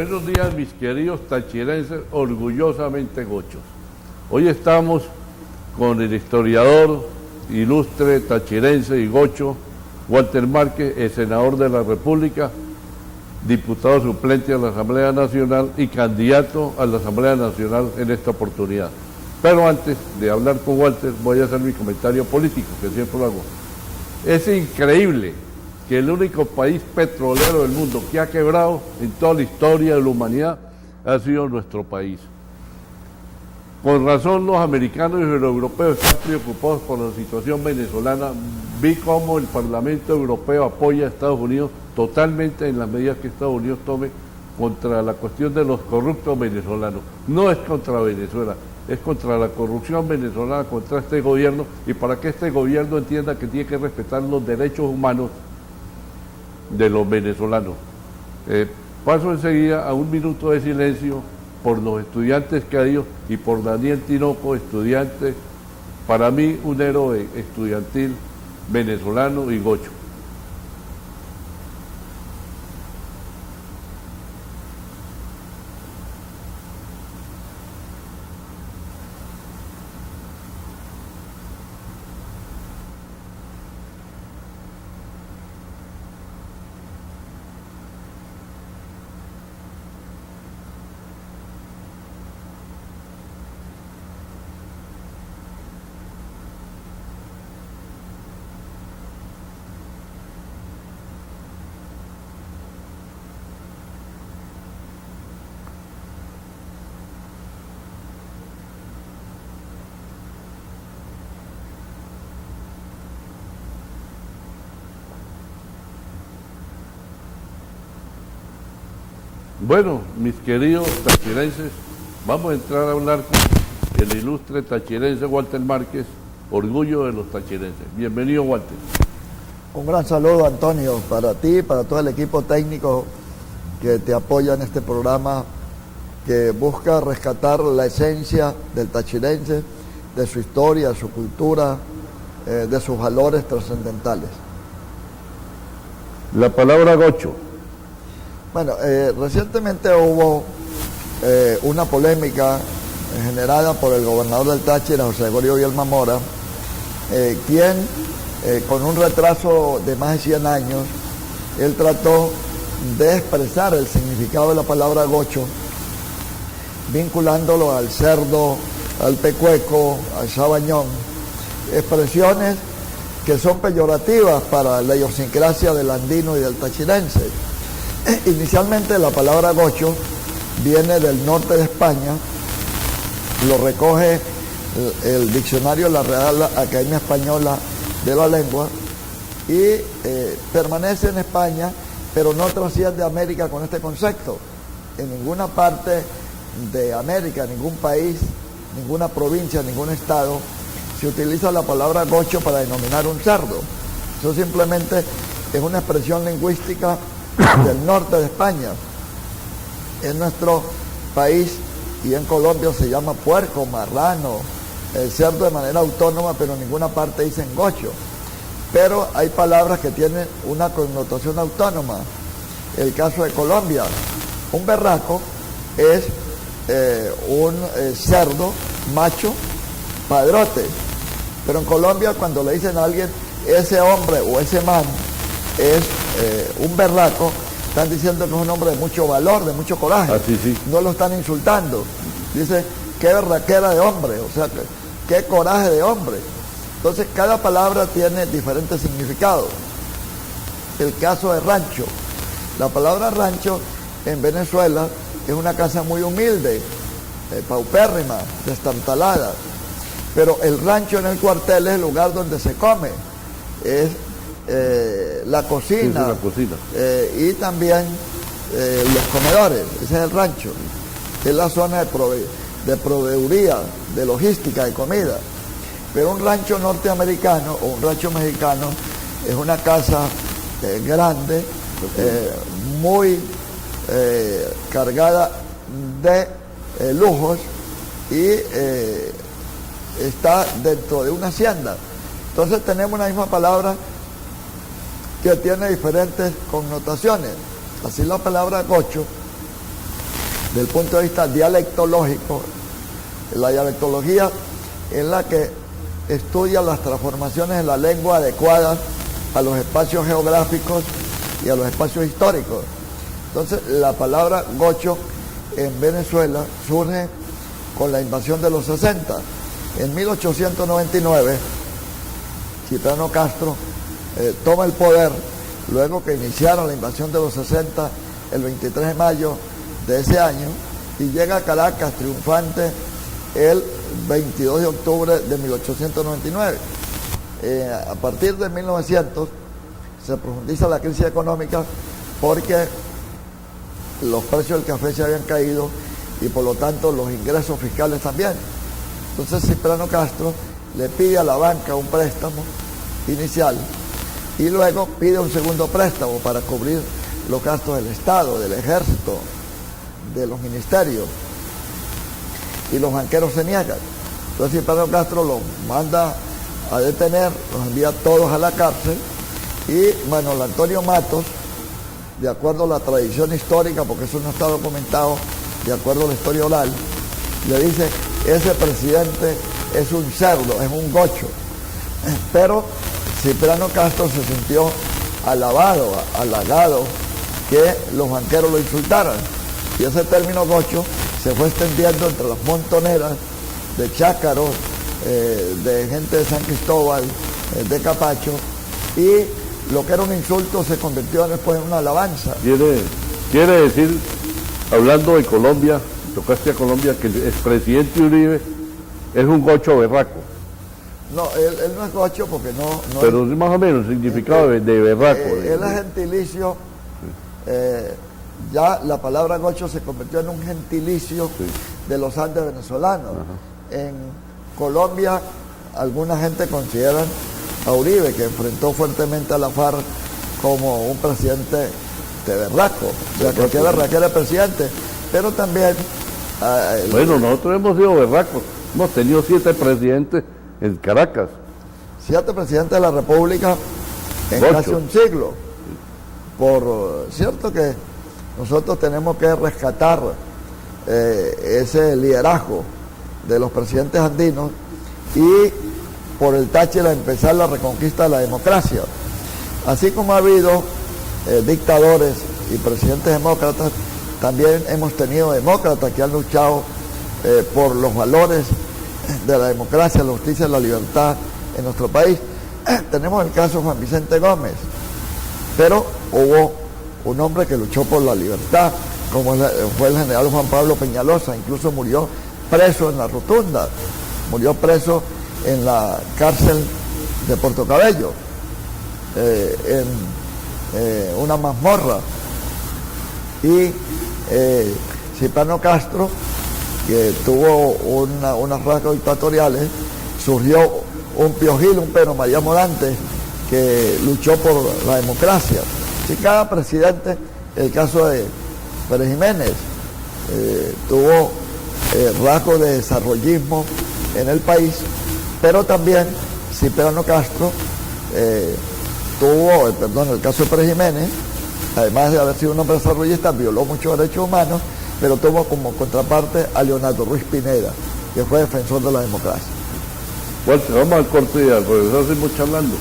Buenos días, mis queridos tachirenses, orgullosamente gochos. Hoy estamos con el historiador, ilustre tachirense y gocho, Walter Márquez, el senador de la República, diputado suplente a la Asamblea Nacional y candidato a la Asamblea Nacional en esta oportunidad. Pero antes de hablar con Walter, voy a hacer mi comentario político, que siempre lo hago. Es increíble que el único país petrolero del mundo que ha quebrado en toda la historia de la humanidad ha sido nuestro país. Con razón los americanos y los europeos están preocupados por la situación venezolana. Vi cómo el Parlamento Europeo apoya a Estados Unidos totalmente en las medidas que Estados Unidos tome contra la cuestión de los corruptos venezolanos. No es contra Venezuela, es contra la corrupción venezolana, contra este gobierno, y para que este gobierno entienda que tiene que respetar los derechos humanos de los venezolanos. Paso enseguida a un minuto de silencio por los estudiantes caídos y por Daniel Tinoco, estudiante, para mí un héroe estudiantil venezolano y gocho. Bueno, mis queridos tachirenses, vamos a entrar a hablar con el ilustre tachirense Walter Márquez, orgullo de los tachirenses. Bienvenido, Walter. Un gran saludo, Antonio, para ti, para todo el equipo técnico que te apoya en este programa, que busca rescatar la esencia del tachirense, de su historia, su cultura, de sus valores trascendentales. La palabra gocho. Bueno, recientemente hubo una polémica generada por el gobernador del Táchira, José Gregorio Bielma Mora, quien con un retraso de más de 100 años, él trató de expresar el significado de la palabra gocho, vinculándolo al cerdo, al pecueco, al sabañón, expresiones que son peyorativas para la idiosincrasia del andino y del tachirense. Inicialmente la palabra gocho viene del norte de España, lo recoge el diccionario de la Real Academia Española de la Lengua y permanece en España, pero no trasciende a América con este concepto. En ninguna parte de América, ningún país, ninguna provincia, ningún estado se utiliza la palabra gocho para denominar un cerdo. Eso simplemente es una expresión lingüística del norte de España. En nuestro país y en Colombia se llama puerco, marrano, cerdo de manera autónoma, pero en ninguna parte dicen gocho. Pero hay palabras que tienen una connotación autónoma. El caso de Colombia, un berraco es un cerdo macho padrote, pero en Colombia cuando le dicen a alguien ese hombre o ese man es un berraco, están diciendo que es un hombre de mucho valor, de mucho coraje. Sí. No lo están insultando. Dice, qué berraquera de hombre, o sea, qué coraje de hombre. Entonces, cada palabra tiene diferentes significados. El caso de rancho. La palabra rancho en Venezuela es una casa muy humilde, paupérrima, destartalada. Pero el rancho en el cuartel es el lugar donde se come. Es la cocina, sí, la cocina. Y también los comedores. Ese es el rancho. Es la zona de proveeduría, de logística, de comida. Pero un rancho norteamericano o un rancho mexicano es una casa grande, muy cargada de lujos y está dentro de una hacienda. Entonces tenemos una misma palabra que tiene diferentes connotaciones. Así la palabra gocho del punto de vista dialectológico. La dialectología es la que estudia las transformaciones de la lengua adecuadas a los espacios geográficos y a los espacios históricos. Entonces, la palabra gocho en Venezuela surge con la invasión de los 60. En 1899, Cipriano Castro toma el poder luego que iniciaron la invasión de los 60 el 23 de mayo de ese año y llega a Caracas triunfante el 22 de octubre de 1899. A partir de 1900 se profundiza la crisis económica porque los precios del café se habían caído y por lo tanto los ingresos fiscales también. Entonces Cipriano Castro le pide a la banca un préstamo inicial y luego pide un segundo préstamo para cubrir los gastos del Estado, del Ejército, de los ministerios, y los banqueros se niegan. Entonces Cipriano Castro los manda a detener, los envía todos a la cárcel y Manuel Antonio Matos, de acuerdo a la tradición histórica, porque eso no está documentado, de acuerdo a la historia oral, le dice, ese presidente es un cerdo, es un gocho. Pero Cipriano Castro se sintió alabado, halagado, que los banqueros lo insultaran. Y ese término gocho se fue extendiendo entre las montoneras de chácaros, de gente de San Cristóbal, de Capacho, y lo que era un insulto se convirtió después en una alabanza. Quiere decir, hablando de Colombia, tocaste a Colombia, que el expresidente Uribe es un gocho berraco. No, él no es gocho porque no pero es más o menos el significado de berraco. Él es gentilicio. Ya la palabra gocho se convirtió en un gentilicio de los Andes venezolanos. Ajá. En Colombia, alguna gente considera a Uribe, que enfrentó fuertemente a la FARC, como un presidente de berraco. O sea, cualquier berraco era presidente. Pero también... bueno, nosotros hemos sido berracos. Hemos tenido 7 presidentes en Caracas. 7 presidentes de la República en casi un siglo. Por cierto que nosotros tenemos que rescatar ese liderazgo de los presidentes andinos y por el Táchira empezar la reconquista de la democracia. Así como ha habido dictadores y presidentes demócratas, también hemos tenido demócratas que han luchado por los valores de la democracia, la justicia y la libertad en nuestro país. Tenemos el caso de Juan Vicente Gómez, pero hubo un hombre que luchó por la libertad, como fue el general Juan Pablo Peñalosa, incluso murió preso en la Rotunda, murió preso en la cárcel de Puerto Cabello, en una mazmorra. Y Cipriano Castro, que tuvo unas rasgos dictatoriales, surgió un Piojil, un Pedro María Morante, que luchó por la democracia. Y cada presidente, el caso de Pérez Jiménez, tuvo rasgos de desarrollismo en el país, pero también Cipriano Castro el caso de Pérez Jiménez, además de haber sido un hombre desarrollista, violó muchos derechos humanos, pero tuvo como contraparte a Leonardo Ruiz Pineda, que fue defensor de la democracia. Bueno, vamos al corte y al regresar seguimos charlando.